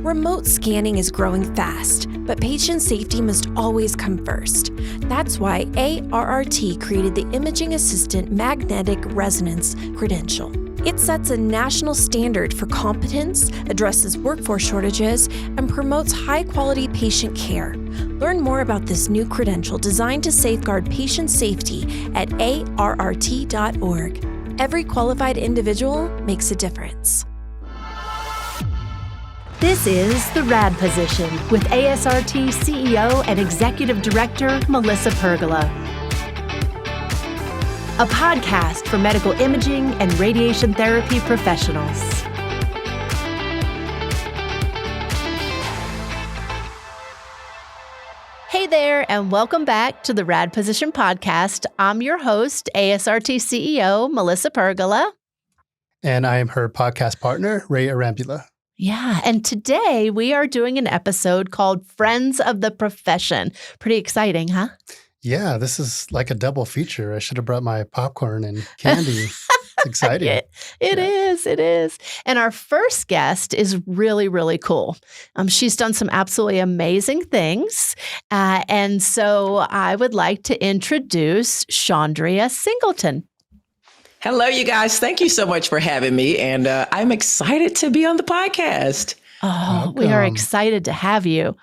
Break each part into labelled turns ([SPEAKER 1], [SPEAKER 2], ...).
[SPEAKER 1] Remote scanning is growing fast, but patient safety must always come first. That's why ASRT created the Imaging Assistant Magnetic Resonance Credential. It sets a national standard for competence, addresses workforce shortages, and promotes high-quality patient care. Learn more about this new credential designed to safeguard patient safety at ASRT.org. Every qualified individual makes a difference.
[SPEAKER 2] This is the RAD Position with ASRT CEO and Executive Director Melissa Pergola. A podcast for medical imaging and radiation therapy professionals. Hey there, and welcome back to the RAD Position podcast. I'm your host, ASRT CEO Melissa Pergola.
[SPEAKER 3] And I am her podcast partner, Ray Arambula.
[SPEAKER 2] Yeah, and today we are doing an episode called Friends of the Profession. Pretty exciting, huh?
[SPEAKER 3] Yeah, this is like a double feature. I should have brought my popcorn and candy. It's exciting.
[SPEAKER 2] It is. And our first guest is really, really cool. She's done some absolutely amazing things. And so I would like to introduce Chaundria Singleton.
[SPEAKER 4] Hello, you guys. Thank you so much for having me. And I'm excited to be on the podcast.
[SPEAKER 2] Oh, we are excited to have you.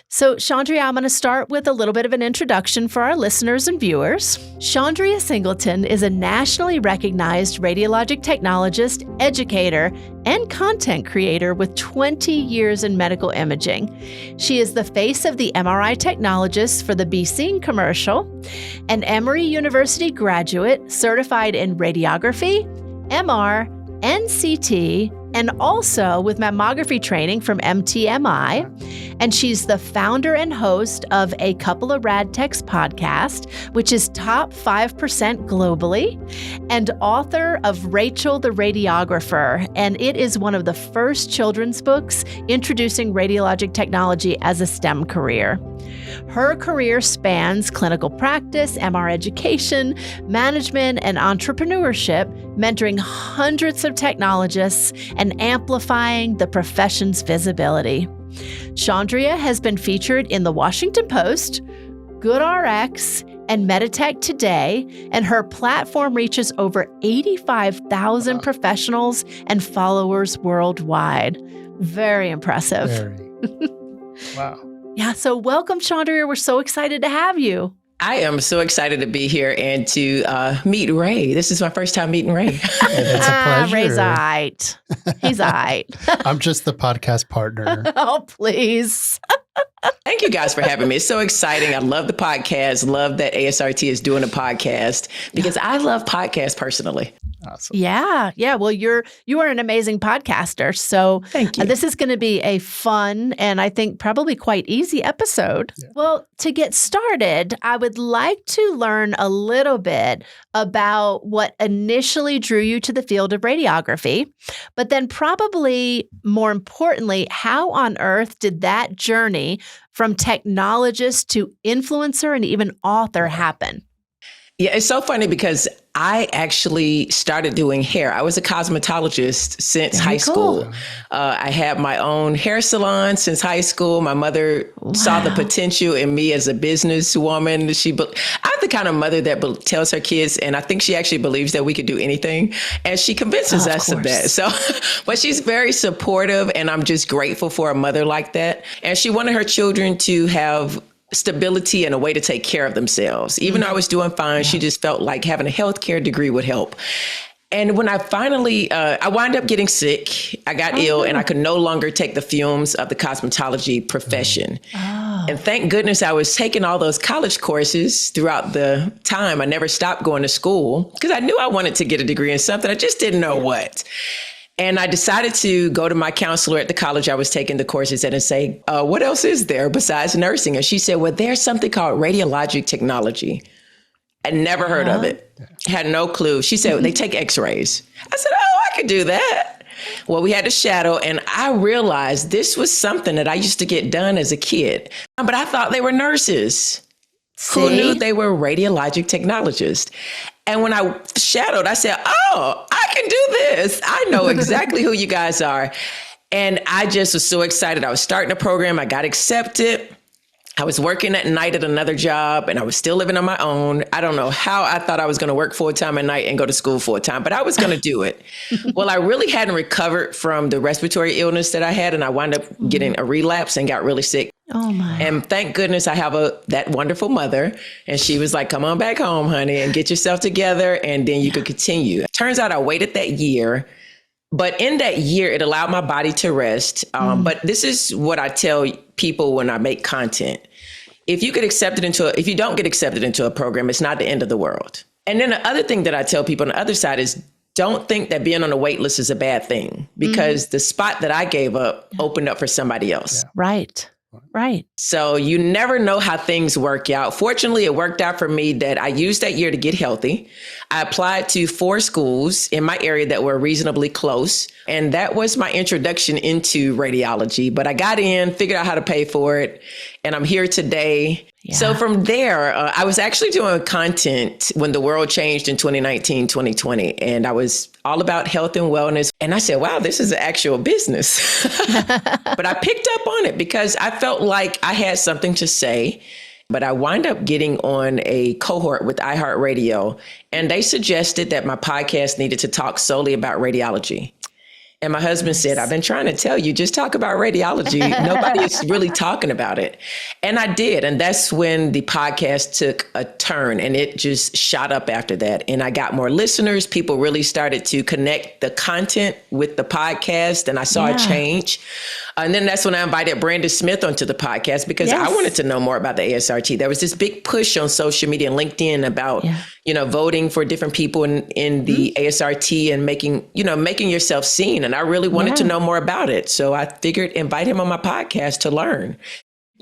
[SPEAKER 2] So, Chaundria, I'm going to start with a little bit of an introduction for our listeners and viewers. Chaundria Singleton is a nationally recognized radiologic technologist, educator, and content creator with 20 years in medical imaging. She is the face of the MRI Technologists for the B.Sc commercial, an Emory University graduate certified in radiography, MR, and CT, and also with mammography training from MTMI. And she's the founder and host of A Couple of Rad Techs podcast, which is top 5% globally, and author of Rachel the Radiographer. And it is one of the first children's books introducing radiologic technology as a STEM career. Her career spans clinical practice, MR education, management, and entrepreneurship, mentoring hundreds of technologists and amplifying the profession's visibility. Chaundria has been featured in the Washington Post, GoodRx, and Meditech Today, and her platform reaches over 85,000 professionals and followers worldwide. Very impressive.
[SPEAKER 3] Wow.
[SPEAKER 2] Yeah, so welcome, Chaundria. We're so excited to have you.
[SPEAKER 4] I am so excited to be here and to meet Ray. This is my first time meeting Ray.
[SPEAKER 3] It's a pleasure.
[SPEAKER 2] Ray's all right. He's all right.
[SPEAKER 3] I'm just the podcast partner.
[SPEAKER 2] Oh, please.
[SPEAKER 4] Thank you guys for having me. It's so exciting. I love the podcast. Love that ASRT is doing a podcast because I love podcasts personally.
[SPEAKER 3] Awesome.
[SPEAKER 2] Yeah. Well, you are an amazing podcaster. So
[SPEAKER 4] thank you.
[SPEAKER 2] This is going to be a fun and I think probably quite easy episode. Yeah. Well, to get started, I would like to learn a little bit about what initially drew you to the field of radiography, but then probably more importantly, how on earth did that journey from technologist to influencer and even author happen?
[SPEAKER 4] Yeah, it's so funny because I actually started doing hair. I was a cosmetologist since high school. I had my own hair salon since high school. My mother saw the potential in me as a businesswoman. I'm the kind of mother that tells her kids, and I think she actually believes that we could do anything. And she convinces us of that. So, but she's very supportive, and I'm just grateful for a mother like that. And she wanted her children to have stability and a way to take care of themselves. Even though I was doing fine, she just felt like having a healthcare degree would help. And when I finally, I wound up getting sick, I got ill and I could no longer take the fumes of the cosmetology profession. And thank goodness I was taking all those college courses throughout the time. I never stopped going to school because I knew I wanted to get a degree in something. I just didn't know what. And I decided to go to my counselor at the college I was taking the courses at and say, what else is there besides nursing? And she said, well, there's something called radiologic technology. I never heard of it. Had no clue. She said, they take x-rays. I said, oh, I could do that. Well, we had a shadow and I realized this was something that I used to get done as a kid, but I thought they were nurses. Who knew they were radiologic technologists? And when I shadowed, I said, oh, I can do this. I know exactly who you guys are. And I just was so excited. I was starting a program. I got accepted. I was working at night at another job, and I was still living on my own. I don't know how I thought I was going to work full time at night and go to school full time, but I was going to do it. Well, I really hadn't recovered from the respiratory illness that I had, and I wound up getting a relapse and got really sick.
[SPEAKER 2] Oh my.
[SPEAKER 4] And thank goodness I have that wonderful mother. And she was like, come on back home, honey, and get yourself together, and then you could continue. Turns out I waited that year. But in that year, it allowed my body to rest. But this is what I tell people when I make content. If you if you don't get accepted into a program, it's not the end of the world. And then the other thing that I tell people on the other side is don't think that being on a wait list is a bad thing, because the spot that I gave up opened up for somebody else.
[SPEAKER 3] Yeah.
[SPEAKER 2] Right. Right.
[SPEAKER 4] So you never know how things work out. Fortunately, it worked out for me that I used that year to get healthy. I applied to 4 schools in my area that were reasonably close. And that was my introduction into radiology. But I got in, figured out how to pay for it, and I'm here today. Yeah. So from there, I was actually doing content when the world changed in 2019, 2020. And I was all about health and wellness. And I said, wow, this is an actual business. But I picked up on it because I felt like I had something to say. But I wound up getting on a cohort with iHeartRadio, and they suggested that my podcast needed to talk solely about radiology. And my husband said, I've been trying to tell you, just talk about radiology. Nobody is really talking about it. And I did. And that's when the podcast took a turn, and it just shot up after that. And I got more listeners. People really started to connect the content with the podcast, and I saw a change. And then that's when I invited Brandon Smith onto the podcast, because I wanted to know more about the ASRT. There was this big push on social media and LinkedIn about, voting for different people in the ASRT and making yourself seen. And I really wanted to know more about it. So I figured invite him on my podcast to learn.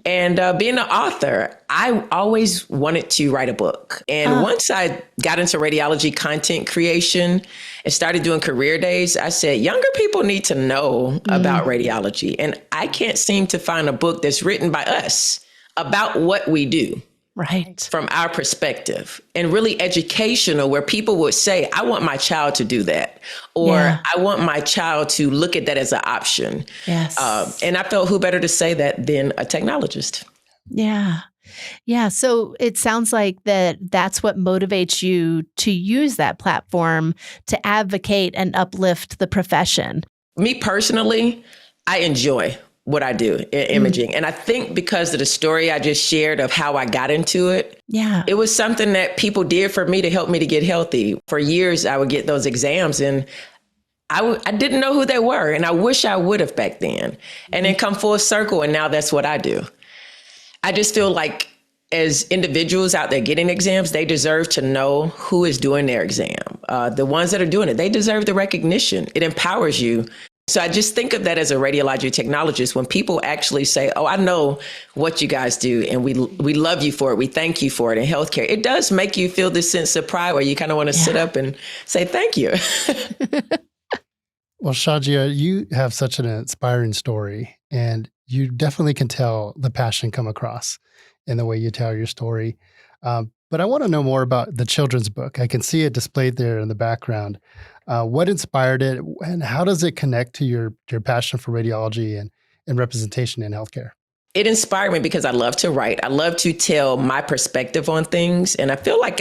[SPEAKER 4] And being an author, I always wanted to write a book. And once I got into radiology content creation and started doing career days, I said, younger people need to know about radiology. And I can't seem to find a book that's written by us about what we do.
[SPEAKER 2] Right.
[SPEAKER 4] From our perspective, and really educational, where people would say, I want my child to do that, or I want my child to look at that as an option.
[SPEAKER 2] Yes.
[SPEAKER 4] And I felt who better to say that than a technologist.
[SPEAKER 2] Yeah. Yeah. So it sounds like that's what motivates you to use that platform to advocate and uplift the profession.
[SPEAKER 4] Me personally, I enjoy what I do in imaging. And I think because of the story I just shared of how I got into it, it was something that people did for me to help me to get healthy. For years, I would get those exams and I didn't know who they were. And I wish I would have back then. And then come full circle. And now that's what I do. I just feel like as individuals out there getting exams, they deserve to know who is doing their exam. The ones that are doing it, they deserve the recognition. It empowers you. So I just think of that as a radiologic technologist. When people actually say, oh, I know what you guys do, and we love you for it, we thank you for it in healthcare, it does make you feel this sense of pride where you kind of want to sit up and say thank you.
[SPEAKER 3] Well, Shandrea, you have such an inspiring story, and you definitely can tell the passion come across in the way you tell your story. But I want to know more about the children's book. I can see it displayed there in the background. What inspired it, and how does it connect to your passion for radiology and representation in healthcare?
[SPEAKER 4] It inspired me because I love to write. I love to tell my perspective on things. And I feel like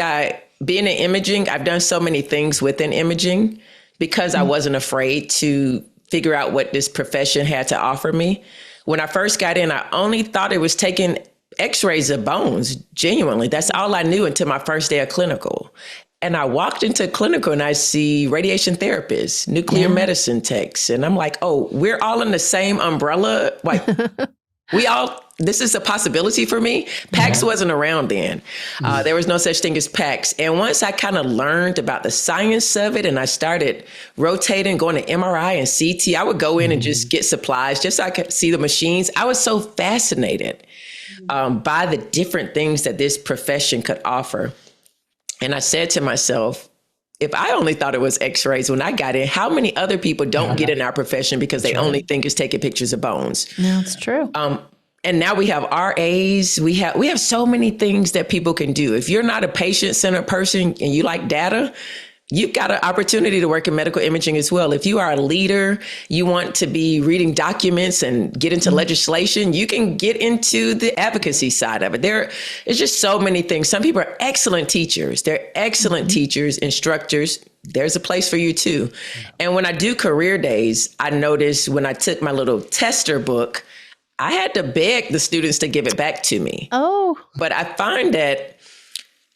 [SPEAKER 4] being in imaging, I've done so many things within imaging because I wasn't afraid to figure out what this profession had to offer me. When I first got in, I only thought it was taking x-rays of bones, genuinely. That's all I knew until my first day of clinical. And I walked into clinical and I see radiation therapists, nuclear medicine techs. And I'm like, oh, we're all in the same umbrella. Like this is a possibility for me. PACS wasn't around then. There was no such thing as PACS. And once I kind of learned about the science of it and I started rotating, going to MRI and CT, I would go in and just get supplies just so I could see the machines. I was so fascinated by the different things that this profession could offer. And I said to myself, if I only thought it was x-rays when I got in, how many other people don't get in our profession because they only think it's taking pictures of bones?
[SPEAKER 2] No, it's true.
[SPEAKER 4] And now we have RAs. We have so many things that people can do. If you're not a patient-centered person and you like data, you've got an opportunity to work in medical imaging as well. If you are a leader, you want to be reading documents and get into legislation, you can get into the advocacy side of it. There is just so many things. Some people are excellent teachers. They're excellent teachers, instructors. There's a place for you too. And when I do career days, I noticed when I took my little tester book, I had to beg the students to give it back to me.
[SPEAKER 2] Oh.
[SPEAKER 4] But I find that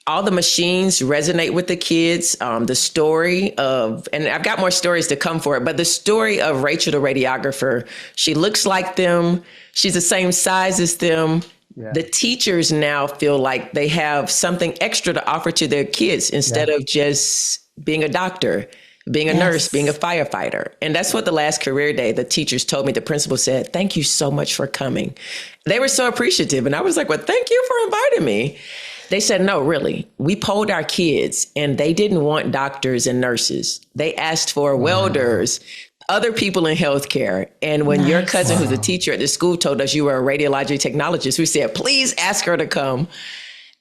[SPEAKER 4] all the machines resonate with the kids. The story of, and I've got more stories to come for it, but the story of Rachel, the radiographer, she looks like them. She's the same size as them. Yeah. The teachers now feel like they have something extra to offer to their kids instead of just being a doctor, being a nurse, being a firefighter. And that's what the last career day, the teachers told me, the principal said, thank you so much for coming. They were so appreciative. And I was like, well, thank you for inviting me. They said, no, really, we polled our kids and they didn't want doctors and nurses. They asked for welders, other people in healthcare. And when your cousin, who's a teacher at the school, told us you were a radiologic technologist, we said, please ask her to come.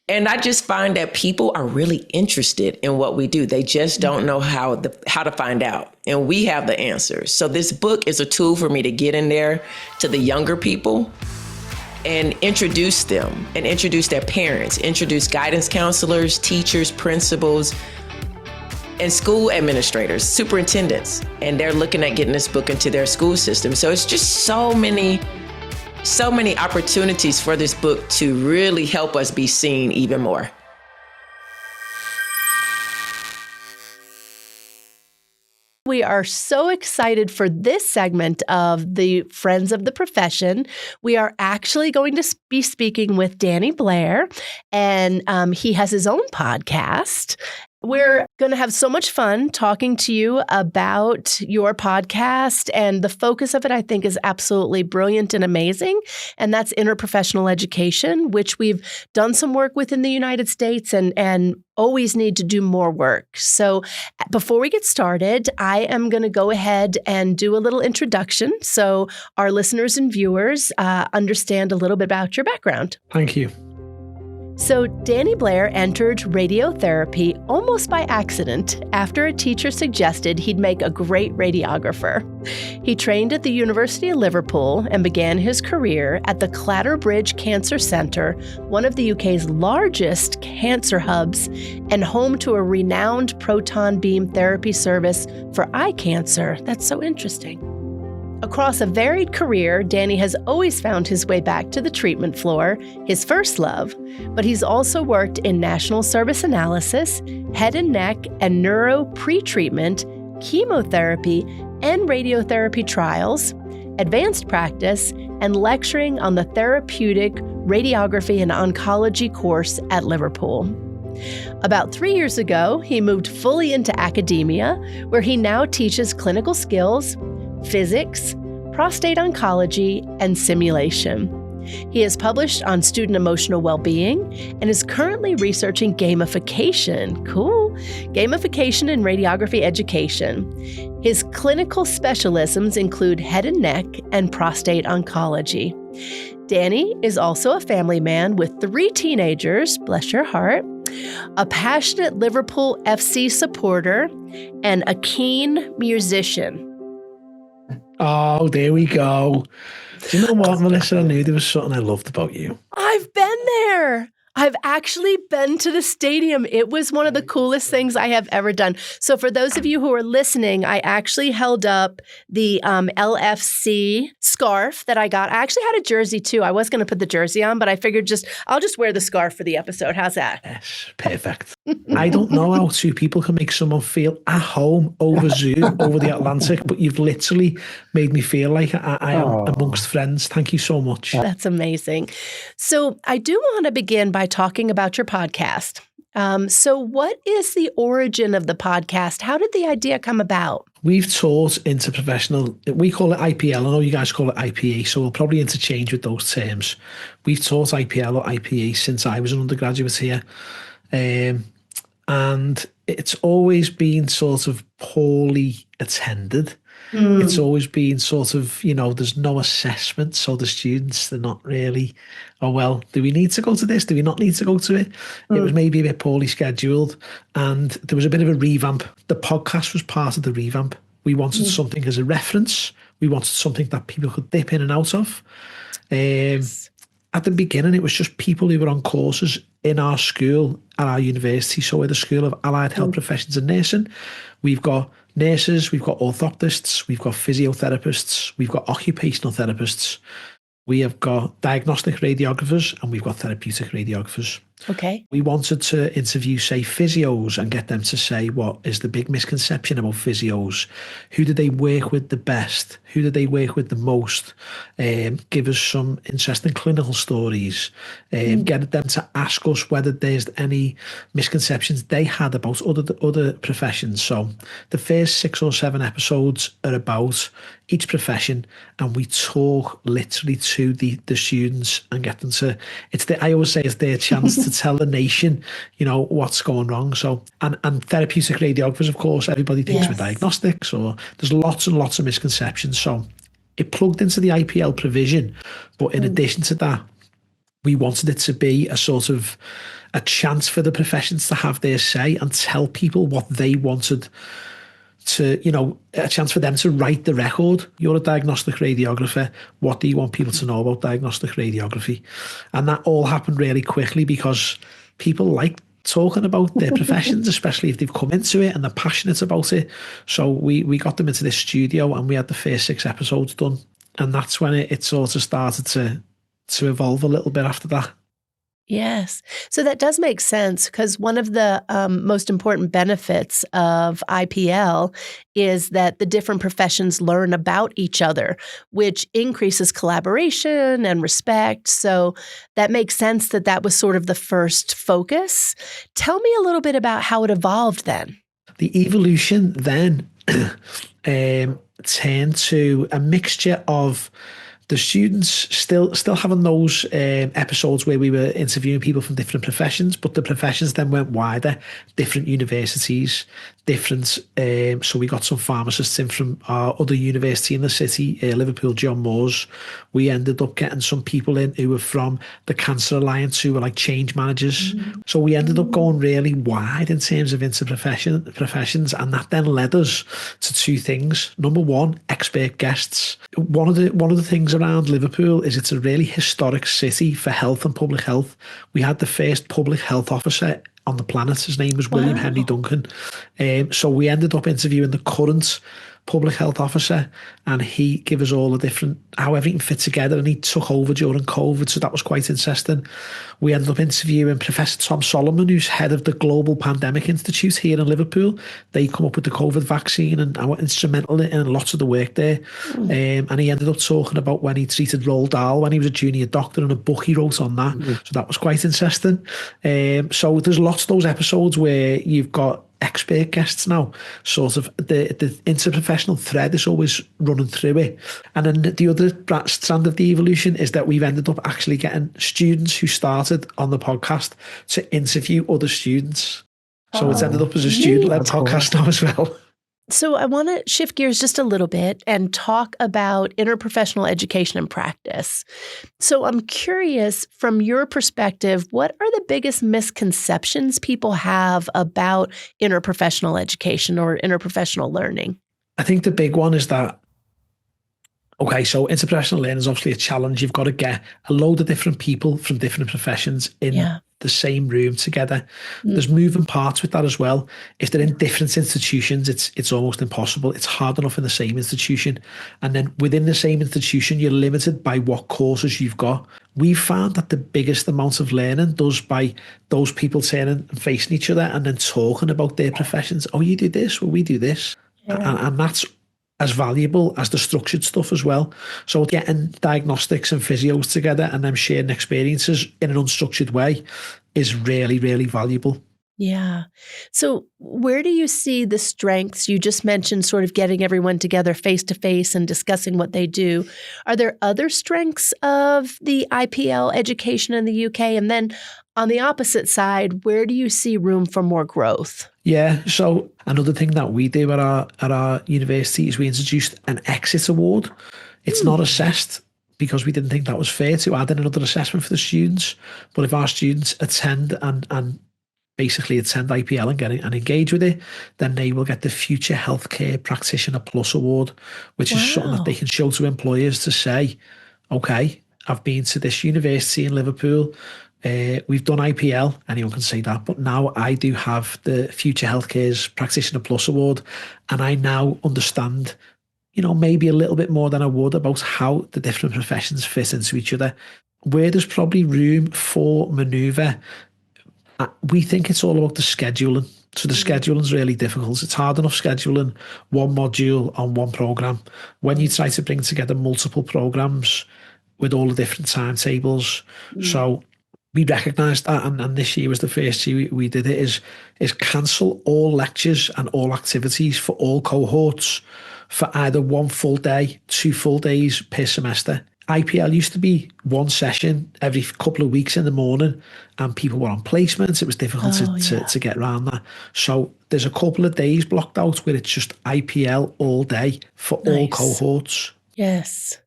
[SPEAKER 4] And I just find that people are really interested in what we do. They just don't know how to find out. And we have the answers. So this book is a tool for me to get in there to the younger people and introduce them and introduce their parents, introduce guidance counselors, teachers, principals, and school administrators, superintendents. And they're looking at getting this book into their school system. So it's just so many opportunities for this book to really help us be seen even more.
[SPEAKER 2] We are so excited for this segment of the Friends of the Profession. We are actually going to be speaking with Danny Blair, and he has his own podcast. We're going to have so much fun talking to you about your podcast, and the focus of it, I think, is absolutely brilliant and amazing, and that's interprofessional education, which we've done some work with in the United States and always need to do more work. So before we get started, I am going to go ahead and do a little introduction so our listeners and viewers understand a little bit about your background.
[SPEAKER 5] Thank you.
[SPEAKER 2] So Danny Blair entered radiotherapy almost by accident after a teacher suggested he'd make a great radiographer. He trained at the University of Liverpool and began his career at the Clatterbridge Cancer Centre, one of the UK's largest cancer hubs and home to a renowned proton beam therapy service for eye cancer. That's so interesting. Across a varied career, Danny has always found his way back to the treatment floor, his first love, but he's also worked in national service analysis, head and neck and neuro pre-treatment, chemotherapy and radiotherapy trials, advanced practice, and lecturing on the therapeutic radiography and oncology course at Liverpool. About 3 years ago, he moved fully into academia, where he now teaches clinical skills, physics, prostate oncology, and simulation. He has published on student emotional well-being and is currently researching gamification. Cool. Gamification in radiography education. His clinical specialisms include head and neck and prostate oncology. Danny is also a family man with 3 teenagers, bless your heart, a passionate Liverpool FC supporter, and a keen musician.
[SPEAKER 5] Oh, there we go. Do you know what, Melissa? I knew there was something I loved about you.
[SPEAKER 2] I've been there. I've actually been to the stadium. It was one of the coolest things I have ever done. So for those of you who are listening, I actually held up the LFC scarf that I got. I actually had a jersey too. I was going to put the jersey on, but I figured I'll just wear the scarf for the episode. How's that?
[SPEAKER 5] Yes, perfect. I don't know how 2 people can make someone feel at home over Zoom, over the Atlantic, but you've literally made me feel like I am amongst friends. Thank you so much.
[SPEAKER 2] That's amazing. So I do want to begin by talking about your podcast. So what is the origin of the podcast? How did the idea come about?
[SPEAKER 5] We've taught Interprofessional. We call it IPL. I know you guys call it IPA, so we'll probably interchange with those terms. We've taught IPL or IPA since I was an undergraduate here. And it's always been sort of poorly attended. It's always been sort of, there's no assessment. So the students, they're not really, oh, well, do we need to go to this? Do we not need to go to it? It was maybe a bit poorly scheduled. And there was a bit of a revamp. The podcast was part of the revamp. We wanted something as a reference. We wanted something that people could dip in and out of. At the beginning, it was just people who were on courses in our school, at our university. So we're the School of Allied Health Professions and Nursing. We've got nurses, we've got orthoptists, we've got physiotherapists, we've got occupational therapists. We have got diagnostic radiographers and we've got therapeutic radiographers.
[SPEAKER 2] Okay.
[SPEAKER 5] We wanted to interview, say, physios and get them to say what is the big misconception about physios. Who do they work with the best? Who do they work with the most? Give us some interesting clinical stories. Get them to ask us whether there's any misconceptions they had about other professions. So the first 6 or 7 episodes are about each profession, and we talk literally to the students and get them to, I always say it's their chance to tell the nation, what's going wrong. So, and therapeutic radiographers, of course, everybody thinks we're diagnostics, or there's lots and lots of misconceptions. So it plugged into the IPL provision. But in addition to that, we wanted it to be a sort of a chance for the professions to have their say and tell people what they wanted to, a chance for them to write the record. You're a diagnostic radiographer. What do you want people to know about diagnostic radiography? And that all happened really quickly because people like talking about their professions, especially if they've come into it and they're passionate about it. So we got them into this studio and we had the first 6 episodes done. And that's when it sort of started to evolve a little bit after that.
[SPEAKER 2] Yes. So that does make sense because one of the most important benefits of IPL is that the different professions learn about each other, which increases collaboration and respect. So that makes sense that was sort of the first focus. Tell me a little bit about how it evolved then.
[SPEAKER 5] The evolution then turned to a mixture of the students still having those episodes where we were interviewing people from different professions, but the professions then went wider, different universities, different. So we got some pharmacists in from our other university in the city, Liverpool, John Moores. We ended up getting some people in who were from the Cancer Alliance, who were like change managers. So we ended up going really wide in terms of professions, and that then led us to 2 things. Number 1, expert guests. One of the things around Liverpool is it's a really historic city for health and public health. We had the first public health officer on the planet. His name was William Henry Duncan. So we ended up interviewing the current public health officer, and he gave us all how everything fit together, and he took over during COVID, so that was quite interesting. We ended up interviewing Professor Tom Solomon, who's head of the Global Pandemic Institute here in Liverpool. They come up with the COVID vaccine and were instrumental in lots of the work there. And he ended up talking about when he treated Roald Dahl when he was a junior doctor, and a book he wrote on that. So that was quite interesting. So there's lots of those episodes where you've got expert guests now, sort of the interprofessional thread is always running through it. And then the other strand of the evolution is that we've ended up actually getting students who started on the podcast to interview other students. So it's ended up as a student-led podcast now as well.
[SPEAKER 2] So I want to shift gears just a little bit and talk about interprofessional education and practice. So I'm curious, from your perspective, what are the biggest misconceptions people have about interprofessional education or interprofessional learning?
[SPEAKER 5] I think the big one is that, okay, so interprofessional learning is obviously a challenge. You've got to get a load of different people from different professions in the same room together. There's moving parts with that as well. If they're in different institutions, it's almost impossible. It's hard enough in the same institution. And then within the same institution, you're limited by what courses you've got. We've found that the biggest amount of learning does by those people turning and facing each other and then talking about their professions. Oh, you do this, well, we do this. And that's as valuable as the structured stuff as well. So getting diagnostics and physios together and them sharing experiences in an unstructured way is really, really valuable.
[SPEAKER 2] Yeah. So where do you see the strengths? You just mentioned sort of getting everyone together face to face and discussing what they do. Are there other strengths of the IPL education in the UK? And then on the opposite side, where do you see room for more growth?
[SPEAKER 5] Yeah. So another thing that we do at our university is we introduced an exit award. It's not assessed because we didn't think that was fair to add in another assessment for the students. But if our students attend and basically attend IPL and engage with it, then they will get the Future Healthcare Practitioner Plus Award, which is something that they can show to employers to say, okay, I've been to this university in Liverpool. We've done IPL, anyone can say that, but now I do have the Future Healthcare's Practitioner Plus Award, and I now understand, maybe a little bit more than I would about how the different professions fit into each other. Where there's probably room for manoeuvre, we think it's all about the scheduling. So the scheduling is really difficult. It's hard enough scheduling one module on one program. When you try to bring together multiple programs with all the different timetables, so we recognised that, and this year was the first year we did it, is cancel all lectures and all activities for all cohorts for either 1 full day, 2 full days per semester. IPL used to be one session every couple of weeks in the morning, and people were on placements. It was difficult to get around that. So there's a couple of days blocked out where it's just IPL all day for all cohorts.
[SPEAKER 2] Yes.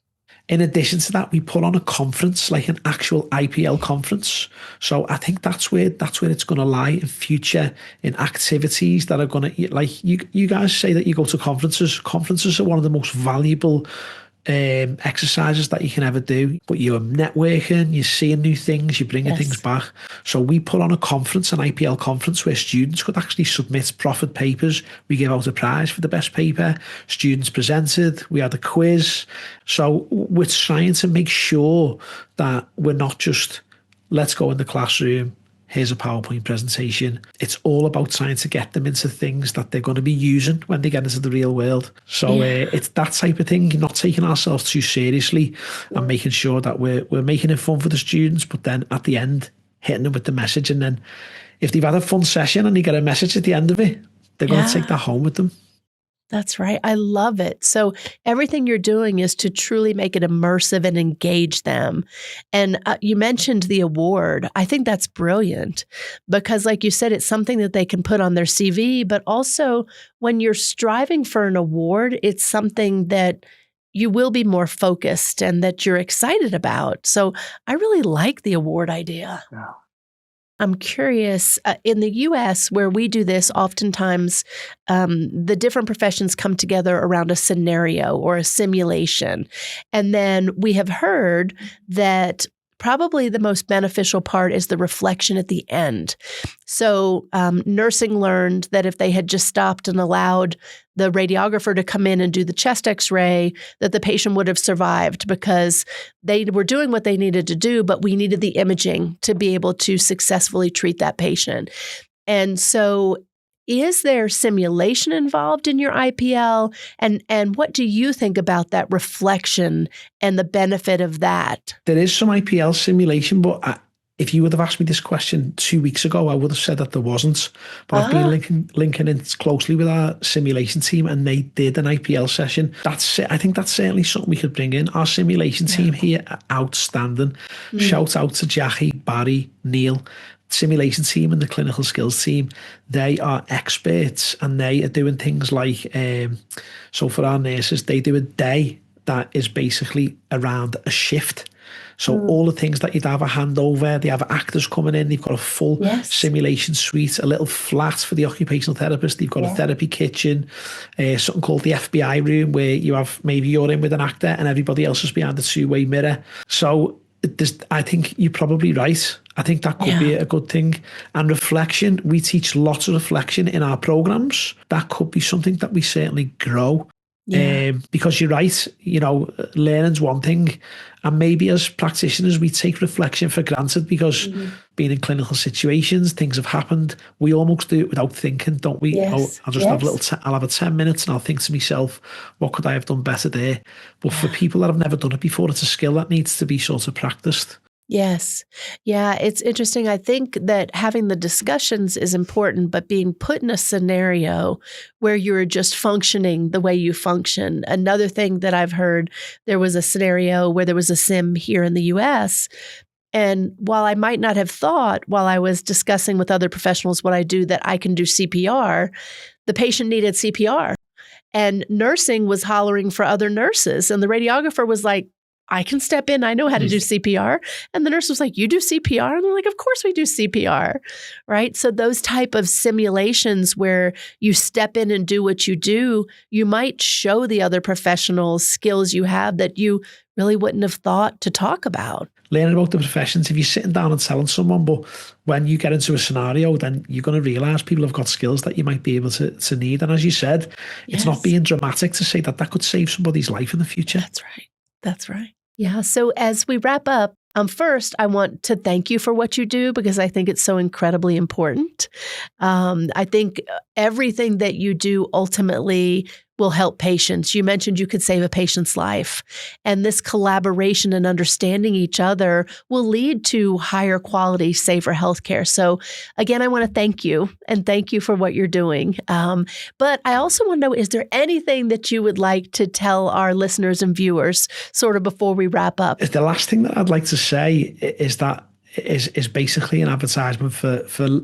[SPEAKER 5] In addition to that, we put on a conference, like an actual IPL conference. So I think that's where it's going to lie in future, in activities that are going to, like you guys say that you go to conferences. Conferences are one of the most valuable exercises that you can ever do, but you're networking, you're seeing new things, you're bringing things back. So we put on a conference, an IPL conference, where students could actually submit proffered papers. We gave out a prize for the best paper. Students presented. We had a quiz. So we're trying to make sure that we're not just, let's go in the classroom, here's a PowerPoint presentation. It's all about trying to get them into things that they're going to be using when they get into the real world. So it's that type of thing, not taking ourselves too seriously and making sure that we're making it fun for the students, but then at the end, hitting them with the message. And then if they've had a fun session and they get a message at the end of it, they're going to take that home with them.
[SPEAKER 2] That's right. I love it. So everything you're doing is to truly make it immersive and engage them. And you mentioned the award. I think that's brilliant because, like you said, it's something that they can put on their CV, but also when you're striving for an award, it's something that you will be more focused and that you're excited about. So I really like the award idea.
[SPEAKER 5] Yeah.
[SPEAKER 2] I'm curious, in the U.S., where we do this, oftentimes the different professions come together around a scenario or a simulation. And then we have heard that probably the most beneficial part is the reflection at the end. So nursing learned that if they had just stopped and allowed the radiographer to come in and do the chest x-ray, that the patient would have survived because they were doing what they needed to do, but we needed the imaging to be able to successfully treat that patient. And so is there simulation involved in your IPL? And what do you think about that reflection and the benefit of that?
[SPEAKER 5] There is some IPL simulation, but if you would have asked me this question 2 weeks ago, I would have said that there wasn't. But I've been linking in closely with our simulation team, and they did an IPL session. I think that's certainly something we could bring in. Our simulation team here are outstanding. Shout out to Jackie, Barry, Neil. Simulation team and the clinical skills team, they are experts, and they are doing things like, so for our nurses, they do a day that is basically around a shift. So all the things that you'd have a handover, they have actors coming in, they've got a full simulation suite, a little flat for the occupational therapist, they've got a therapy kitchen, something called the FBI room where you have, maybe you're in with an actor and everybody else is behind the two-way mirror. So I think you're probably right. I think that could be a good thing. And reflection, we teach lots of reflection in our programs. That could be something that we certainly grow. Because you're right, learning's one thing. And maybe as practitioners, we take reflection for granted because being in clinical situations, things have happened. We almost do it without thinking, don't we?
[SPEAKER 2] Yes.
[SPEAKER 5] I'll just I'll have a 10 minutes and I'll think to myself, what could I have done better there? But for people that have never done it before, it's a skill that needs to be sort of practiced.
[SPEAKER 2] Yes. Yeah, it's interesting. I think that having the discussions is important, but being put in a scenario where you're just functioning the way you function. Another thing that I've heard, there was a scenario where there was a sim here in the US, And while I might not have thought while I was discussing with other professionals what I do that I can do CPR, the patient needed CPR. And nursing was hollering for other nurses. And the radiographer was like, I can step in. I know how to do CPR. And the nurse was like, you do CPR? And they're like, of course we do CPR, right? So those type of simulations where you step in and do what you do, you might show the other professionals skills you have that you really wouldn't have thought to talk about.
[SPEAKER 5] Learning about the professions, if you're sitting down and telling someone, but when you get into a scenario, then you're going to realize people have got skills that you might be able to need. And as you said, it's not being dramatic to say that could save somebody's life in the future.
[SPEAKER 2] That's right. That's right. Yeah. So as we wrap up, first, I want to thank you for what you do because I think it's so incredibly important. I think everything that you do ultimately will help patients. You mentioned you could save a patient's life. And this collaboration and understanding each other will lead to higher quality, safer healthcare. So again, I want to thank you and thank you for what you're doing. But I also want to know, is there anything that you would like to tell our listeners and viewers sort of before we wrap up?
[SPEAKER 5] The last thing that I'd like to say is that is basically an advertisement for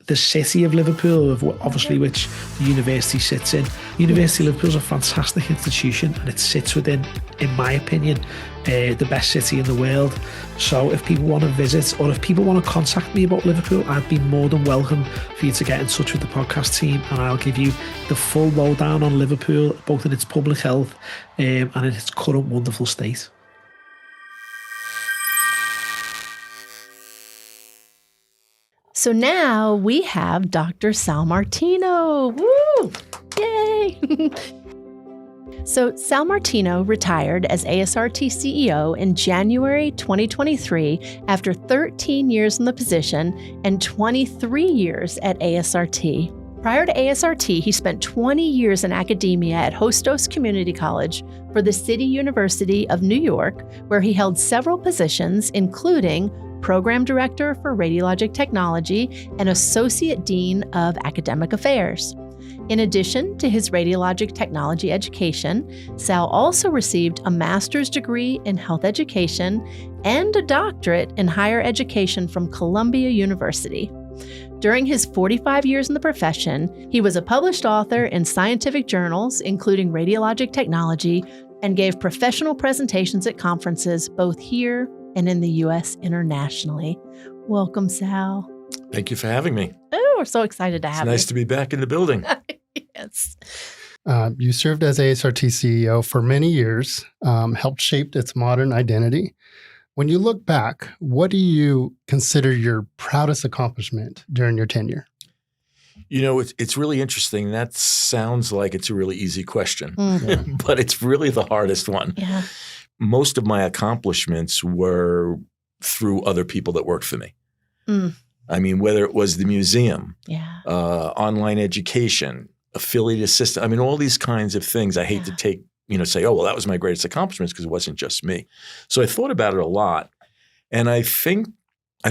[SPEAKER 5] the city of Liverpool, obviously which the university sits in. University of Liverpool is a fantastic institution and it sits within, in my opinion, the best city in the world. So if people want to visit or if people want to contact me about Liverpool, I'd be more than welcome for you to get in touch with the podcast team and I'll give you the full lowdown on Liverpool, both in its public health and in its current wonderful state.
[SPEAKER 2] So now we have Dr. Sal Martino. Woo! Yay! So Sal Martino retired as ASRT CEO in January 2023 after 13 years in the position and 23 years at ASRT. Prior to ASRT, he spent 20 years in academia at Hostos Community College for the City University of New York, where he held several positions, including Program Director for Radiologic Technology and Associate Dean of Academic Affairs. In addition to his radiologic technology education, Sal also received a master's degree in health education and a doctorate in higher education from Columbia University. During his 45 years in the profession, he was a published author in scientific journals, including Radiologic Technology, and gave professional presentations at conferences both here and in the U.S. internationally. Welcome, Sal.
[SPEAKER 6] Thank you for having me.
[SPEAKER 2] Oh, we're so excited to have you.
[SPEAKER 6] It's nice to be back in the building.
[SPEAKER 2] Yes.
[SPEAKER 3] You served as ASRT CEO for many years, helped shape its modern identity. When you look back, what do you consider your proudest accomplishment during your tenure?
[SPEAKER 6] You know, it's really interesting. That sounds like it's a really easy question,
[SPEAKER 2] Mm-hmm.
[SPEAKER 6] but it's really the hardest one.
[SPEAKER 2] Yeah.
[SPEAKER 6] Most of my accomplishments were through other people that worked for me.
[SPEAKER 2] Mm.
[SPEAKER 6] I mean, whether it was the museum,
[SPEAKER 2] Yeah.
[SPEAKER 6] online education, affiliate assistant, I mean, all these kinds of things. I hate to say, oh, well, that was my greatest accomplishments because it wasn't just me. So I thought about it a lot. And I think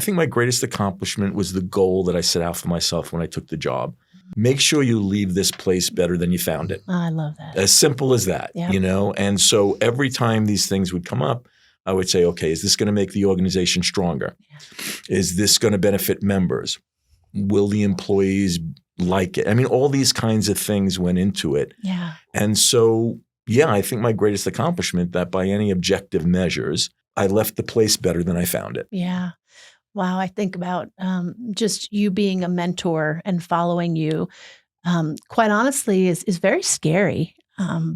[SPEAKER 6] my greatest accomplishment was the goal that I set out for myself when I took the job. Make sure you leave this place better than you found it.
[SPEAKER 2] Oh, I love that.
[SPEAKER 6] As simple as that,
[SPEAKER 2] Yep.
[SPEAKER 6] you know? And so every time these things would come up, I would say, okay, is this going to make the organization stronger? Yeah. Is this going to benefit members? Will the employees like it? I mean, all these kinds of things went into it.
[SPEAKER 2] Yeah.
[SPEAKER 6] And so, yeah, I think my greatest accomplishment that by any objective measures, I left the place better than I found it.
[SPEAKER 2] Yeah. Wow. I think about just you being a mentor and following you, quite honestly, is very scary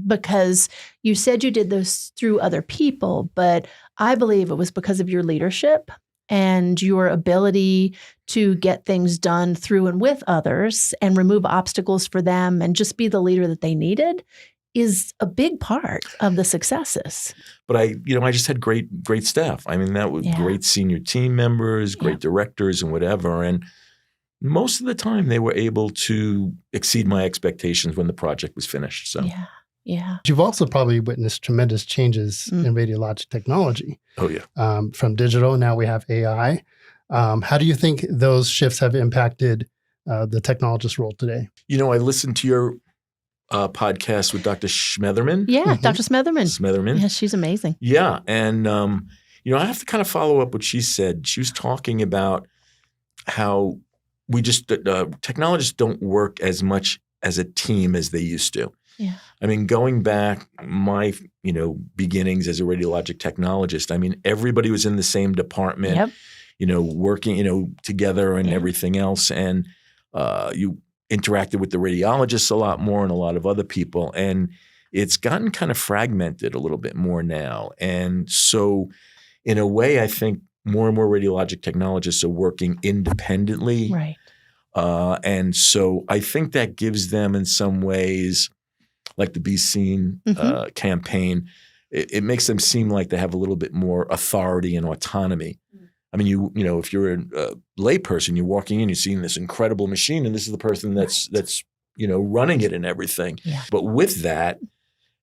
[SPEAKER 2] because you said you did this through other people, but I believe it was because of your leadership and your ability to get things done through and with others and remove obstacles for them and just be the leader that they needed is a big part of the successes.
[SPEAKER 6] But I just had great staff. I mean, that was great senior team members, great directors and whatever. And most of the time they were able to exceed my expectations when the project was finished. So
[SPEAKER 2] yeah.
[SPEAKER 3] You've also probably witnessed tremendous changes in radiologic technology.
[SPEAKER 6] Oh, yeah.
[SPEAKER 3] From digital, now we have AI. How do you think those shifts have impacted the technologist role today?
[SPEAKER 6] You know, I listened to your podcast with Dr. Schmetherman.
[SPEAKER 2] Yeah, Dr. Smotherman.
[SPEAKER 6] Smotherman.
[SPEAKER 2] Yeah, she's amazing.
[SPEAKER 6] Yeah. And, I have to kind of follow up what she said. She was talking about how we just technologists don't work as much as a team as they used to.
[SPEAKER 2] Yeah.
[SPEAKER 6] I mean, going back my, beginnings as a radiologic technologist, I mean, everybody was in the same department, working, together and everything else. And you interacted with the radiologists a lot more and a lot of other people. And it's gotten kind of fragmented a little bit more now. And so in a way, I think more and more radiologic technologists are working independently.
[SPEAKER 2] Right.
[SPEAKER 6] And so I think that gives them in some ways, like the Be Seen campaign, it makes them seem like they have a little bit more authority and autonomy. I mean, if you're a layperson, you're walking in, you're seeing this incredible machine, and this is the person that's running it and everything. Yeah. But with that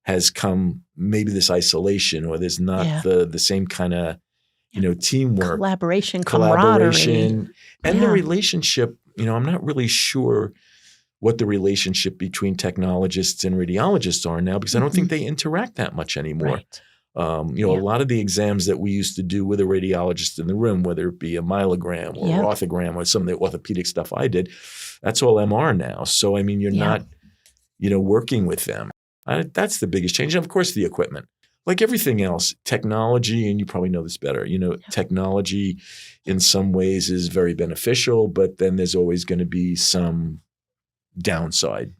[SPEAKER 6] has come maybe this isolation, or there's not the same kind of teamwork,
[SPEAKER 2] collaboration, camaraderie,
[SPEAKER 6] and the relationship. I'm not really sure what the relationship between technologists and radiologists are now, because I don't think they interact that much anymore.
[SPEAKER 2] Right.
[SPEAKER 6] A lot of the exams that we used to do with a radiologist in the room, whether it be a myelogram or orthogram or some of the orthopedic stuff I did, that's all MR now. So, I mean, you're not, working with them. That's the biggest change. And of course, the equipment. Like everything else, technology, and you probably know this better, technology in some ways is very beneficial, but then there's always going to be some downside.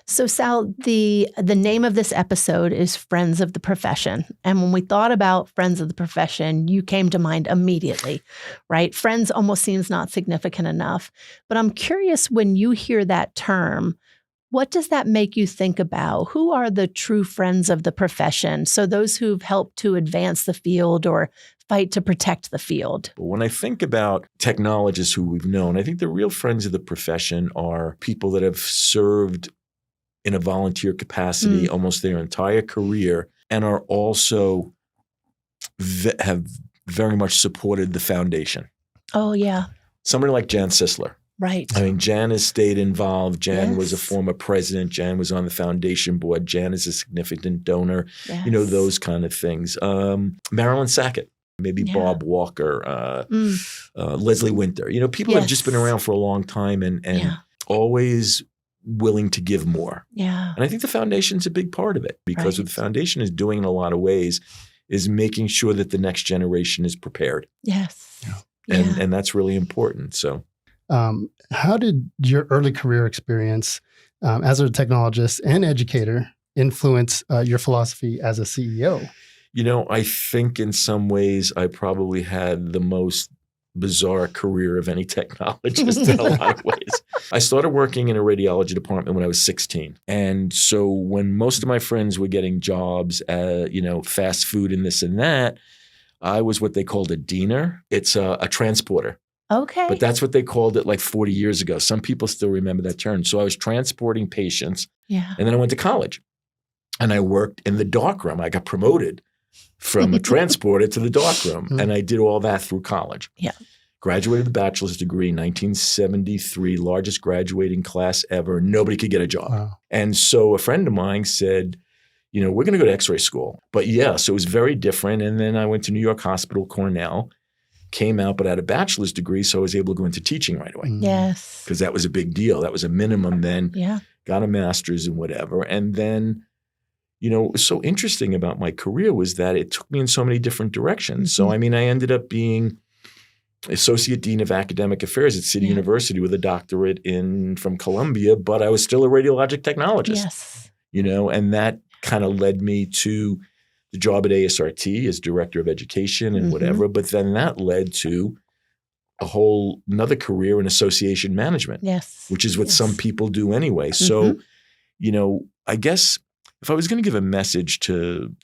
[SPEAKER 2] So Sal, the name of this episode is Friends of the Profession. And when we thought about Friends of the Profession, you came to mind immediately, right? Friends almost seems not significant enough. But I'm curious, when you hear that term, what does that make you think about? Who are the true friends of the profession? So those who've helped to advance the field or fight to protect the field.
[SPEAKER 6] When I think about technologists who we've known, I think the real friends of the profession are people that have served in a volunteer capacity almost their entire career, and are also have very much supported the foundation.
[SPEAKER 2] Oh, yeah.
[SPEAKER 6] Somebody like Jan Sisler.
[SPEAKER 2] Right.
[SPEAKER 6] I mean, Jan has stayed involved. Jan was a former president. Jan was on the foundation board. Jan is a significant donor.
[SPEAKER 2] Yes.
[SPEAKER 6] Those kind of things. Marilyn Sackett, maybe Bob Walker, Leslie Winter. People have just been around for a long time and always willing to give more.
[SPEAKER 2] Yeah.
[SPEAKER 6] And I think the foundation's a big part of it, because what the foundation is doing in a lot of ways is making sure that the next generation is prepared.
[SPEAKER 2] Yes.
[SPEAKER 6] And that's really important. So.
[SPEAKER 3] How did your early career experience as a technologist and educator influence your philosophy as a CEO?
[SPEAKER 6] I think in some ways I probably had the most bizarre career of any technologist in a lot of ways. I started working in a radiology department when I was 16. And so when most of my friends were getting jobs at, fast food and this and that, I was what they called a diener. It's a transporter.
[SPEAKER 2] Okay.
[SPEAKER 6] But that's what they called it like 40 years ago. Some people still remember that term. So I was transporting patients. Yeah. And then I went to college and I worked in the darkroom. I got promoted from a transporter to the darkroom. And I did all that through college. Yeah. Graduated with a bachelor's degree in 1973, largest graduating class ever. Nobody could get a job. Wow. And so a friend of mine said, we're going to go to x-ray school. But so it was very different. And then I went to New York Hospital, Cornell. Came out, but had a bachelor's degree, so I was able to go into teaching right away.
[SPEAKER 2] Yes.
[SPEAKER 6] Because that was a big deal. That was a minimum then.
[SPEAKER 2] Yeah.
[SPEAKER 6] Got a master's and whatever. And then, what was so interesting about my career was that it took me in so many different directions. So, I ended up being Associate Dean of Academic Affairs at City University with a doctorate from Columbia, but I was still a radiologic technologist. Yes. And that kind of led me to the job at ASRT as director of education and whatever. But then that led to another career in association management, which is what some people do anyway. So, I guess if I was going to give a message to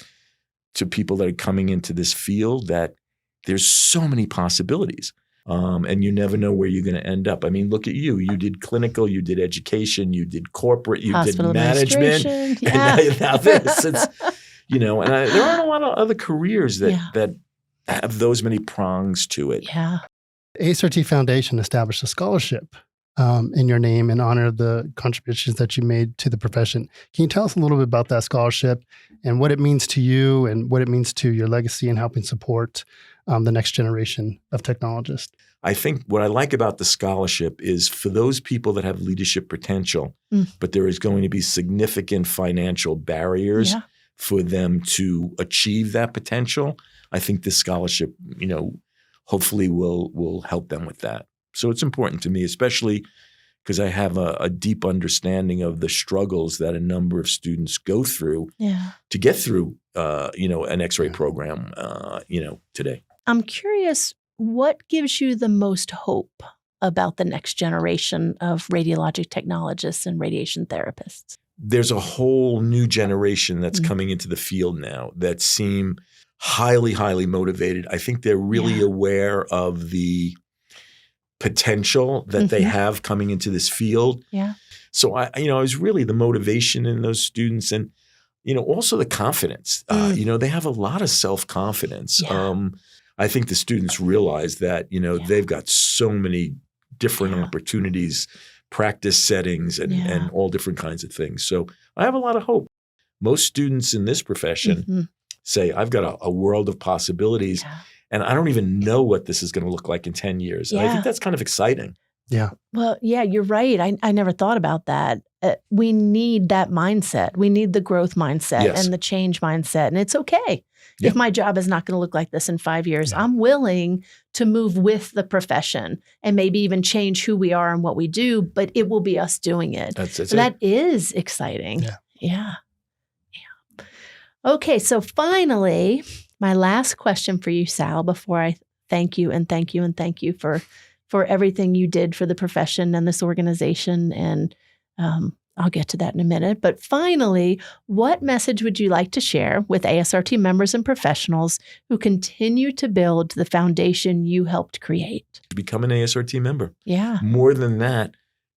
[SPEAKER 6] people that are coming into this field, that there's so many possibilities. And you never know where you're going to end up. Look at you. You did clinical, you did education, you did corporate, you did management. And now this. It's, there aren't a lot of other careers that have those many prongs to it.
[SPEAKER 2] Yeah.
[SPEAKER 3] ASRT Foundation established a scholarship in your name and honor the contributions that you made to the profession. Can you tell us a little bit about that scholarship and what it means to you and what it means to your legacy in helping support the next generation of technologists?
[SPEAKER 6] I think what I like about the scholarship is for those people that have leadership potential, but there is going to be significant financial barriers for them to achieve that potential. I think this scholarship, hopefully will help them with that. So it's important to me, especially because I have a deep understanding of the struggles that a number of students go through to get through, an X-ray program, today.
[SPEAKER 2] I'm curious, what gives you the most hope about the next generation of radiologic technologists and radiation therapists?
[SPEAKER 6] There's a whole new generation that's coming into the field now that seem highly, highly motivated. I think they're really aware of the potential that they have coming into this field. Yeah. So I was really the motivation in those students and, also the confidence. They have a lot of self-confidence. Yeah. I think the students realize that, they've got so many different opportunities, practice settings, and all different kinds of things. So I have a lot of hope. Most students in this profession say, I've got a world of possibilities, and I don't even know what this is going to look like in 10 years. And I think that's kind of exciting.
[SPEAKER 3] Yeah.
[SPEAKER 2] Well, yeah, you're right. I never thought about that. We need that mindset. We need the growth mindset and the change mindset. And it's okay. If my job is not going to look like this in 5 years, I'm willing to move with the profession and maybe even change who we are and what we do, but it will be us doing it. So that is exciting. Yeah. Okay, so finally, my last question for you, Sal, before I thank you and thank you and thank you for everything you did for the profession and this organization. And I'll get to that in a minute. But finally, what message would you like to share with ASRT members and professionals who continue to build the foundation you helped create?
[SPEAKER 6] Become an ASRT member.
[SPEAKER 2] Yeah.
[SPEAKER 6] More than that,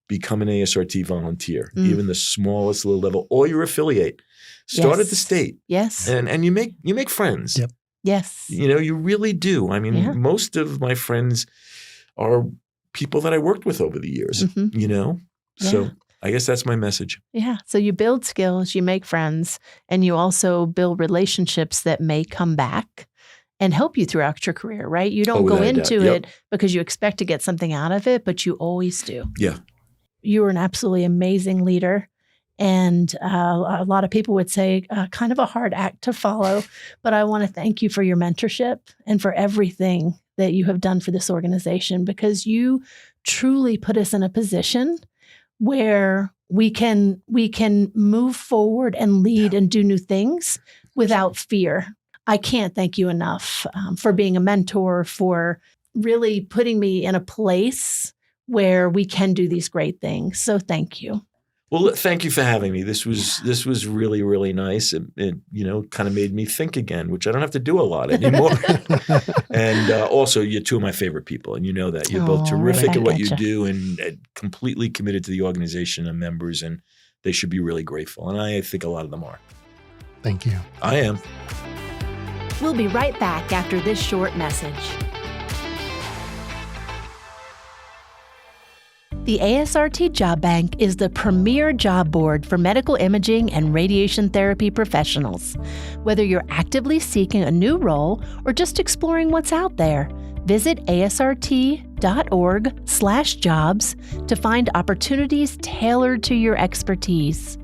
[SPEAKER 6] become an ASRT volunteer, even the smallest little level, or your affiliate. Start at the state.
[SPEAKER 2] Yes.
[SPEAKER 6] And you make friends.
[SPEAKER 3] Yep.
[SPEAKER 2] Yes.
[SPEAKER 6] You really do. I mean, most of my friends are people that I worked with over the years, So I guess that's my message.
[SPEAKER 2] Yeah. So you build skills, you make friends, and you also build relationships that may come back and help you throughout your career, right? You don't go into it because you expect to get something out of it, but you always do.
[SPEAKER 6] Yeah.
[SPEAKER 2] You were an absolutely amazing leader. And a lot of people would say kind of a hard act to follow, but I want to thank you for your mentorship and for everything that you have done for this organization, because you truly put us in a position where we can move forward and lead and do new things without fear. I can't thank you enough for being a mentor, for really putting me in a place where we can do these great things. So thank you.
[SPEAKER 6] Well, thank you for having me. This was really, really nice. It kind of made me think again, which I don't have to do a lot anymore. And also, you're two of my favorite people, and you know that. You're both terrific at what you do and completely committed to the organization and members, and they should be really grateful. And I think a lot of them are.
[SPEAKER 3] Thank you.
[SPEAKER 6] I am.
[SPEAKER 1] We'll be right back after this short message.
[SPEAKER 2] The ASRT Job Bank is the premier job board for medical imaging and radiation therapy professionals. Whether you're actively seeking a new role or just exploring what's out there, visit asrt.org/jobs to find opportunities tailored to your expertise.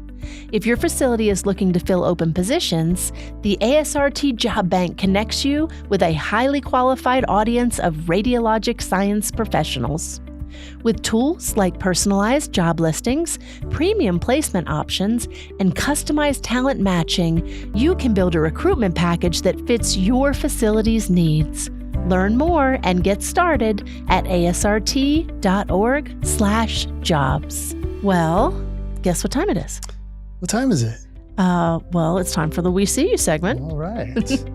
[SPEAKER 2] If your facility is looking to fill open positions, the ASRT Job Bank connects you with a highly qualified audience of radiologic science professionals. With tools like personalized job listings, premium placement options, and customized talent matching, you can build a recruitment package that fits your facility's needs. Learn more and get started at asrt.org/jobs. Well, guess what time it is?
[SPEAKER 3] What time is it?
[SPEAKER 2] Well, it's time for the We See You segment.
[SPEAKER 3] All right.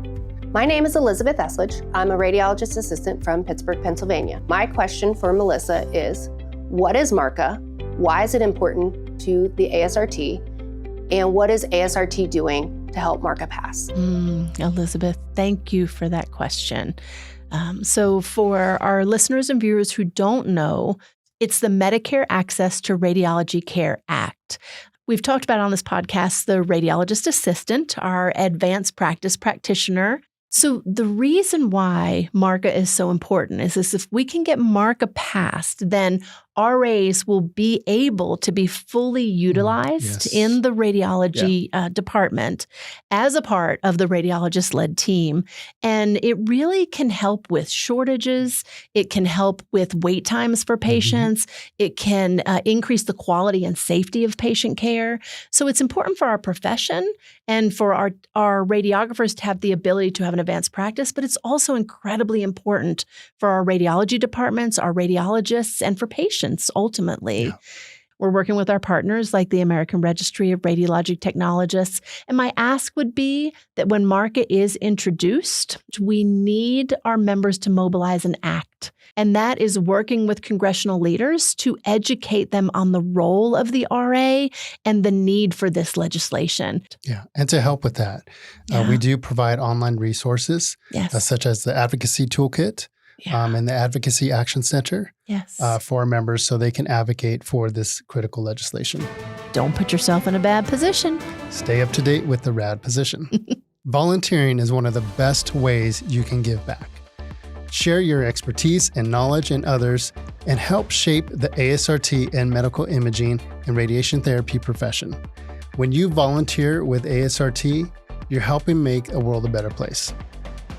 [SPEAKER 7] My name is Elizabeth Esledge. I'm a radiologist assistant from Pittsburgh, Pennsylvania. My question for Melissa is, what is MARCA? Why is it important to the ASRT? And what is ASRT doing to help MARCA pass?
[SPEAKER 2] Elizabeth, thank you for that question. So for our listeners and viewers who don't know, It's the Medicare Access to Radiology Care Act. We've talked about on this podcast the radiologist assistant, our advanced practice practitioner. So the reason why MARCA is so important is if we can get MARCA passed, then RAs will be able to be fully utilized in the radiology department as a part of the radiologist-led team. And it really can help with shortages. It can help with wait times for patients. It can increase the quality and safety of patient care. So it's important for our profession and for our radiographers to have the ability to have an advanced practice, but it's also incredibly important for our radiology departments, our radiologists, and for patients. Ultimately, we're working with our partners like the American Registry of Radiologic Technologists. And my ask would be that when MARCA is introduced, we need our members to mobilize and act. And that is working with congressional leaders to educate them on the role of the RA and the need for this legislation.
[SPEAKER 3] Yeah. And to help with that, we do provide online resources such as the Advocacy Toolkit, and the Advocacy Action Center for our members so they can advocate for this critical legislation.
[SPEAKER 2] Don't put yourself in a bad position.
[SPEAKER 3] Stay up to date with the RAD position. Volunteering is one of the best ways you can give back. Share your expertise and knowledge in others and help shape the ASRT and medical imaging and radiation therapy profession. When you volunteer with ASRT, you're helping make a world a better place.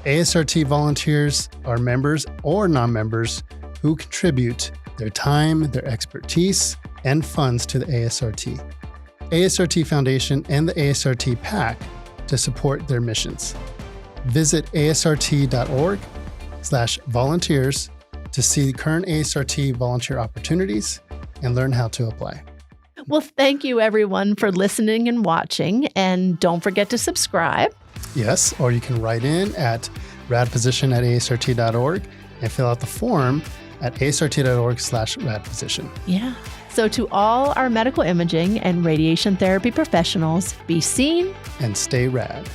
[SPEAKER 3] ASRT volunteers are members or non-members who contribute their time, their expertise, and funds to the ASRT. ASRT Foundation and the ASRT PAC to support their missions. Visit asrt.org/volunteers to see current ASRT volunteer opportunities and learn how to apply.
[SPEAKER 2] Well, thank you everyone for listening and watching, and don't forget to subscribe.
[SPEAKER 3] Yes, or you can write in at radposition@asrt.org and fill out the form at asrt.org/radposition.
[SPEAKER 2] Yeah. So to all our medical imaging and radiation therapy professionals, be seen
[SPEAKER 3] and stay rad.